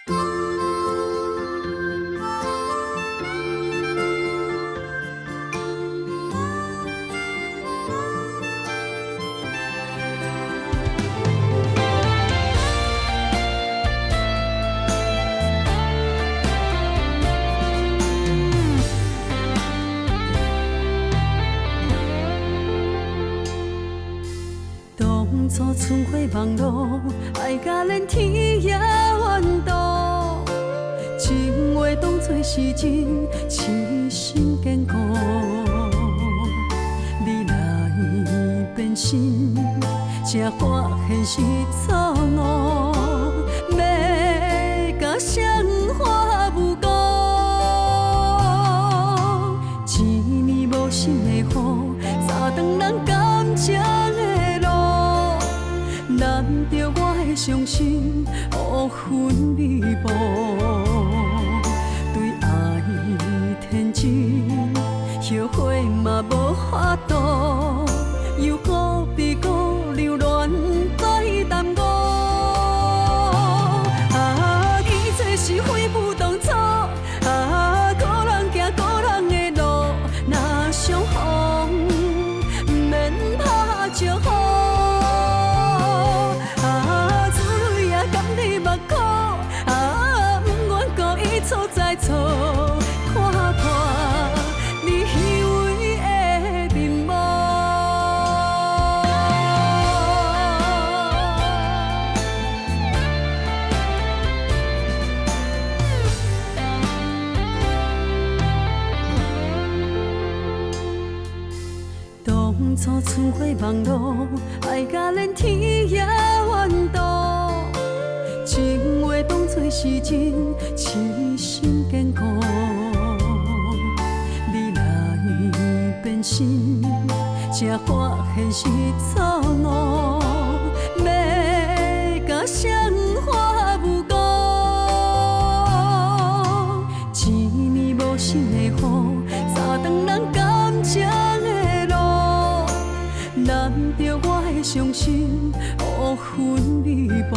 当初春花望露，爱甲连天也怨妒。情话当作是真，痴心坚固。你来变心，才发现是错误。要甲谁花无辜？一年无心的雨，早断人感情的路。难着我的伤心，乌云密布。对爱天真，后悔嘛无法度，又何必搁留恋在耽误？啊，记做是非不当初，啊，个人行个人的路，若相逢，免拍招呼。错再错，看破你虚伪的面目。当初春花望露，爱甲连天也怨妒。情话当作是真，痴心坚固。你来变心，才发现是错误。要甲谁花无辜？一年无心的雨，早断人感情的路。难着我的伤心，乌云密布。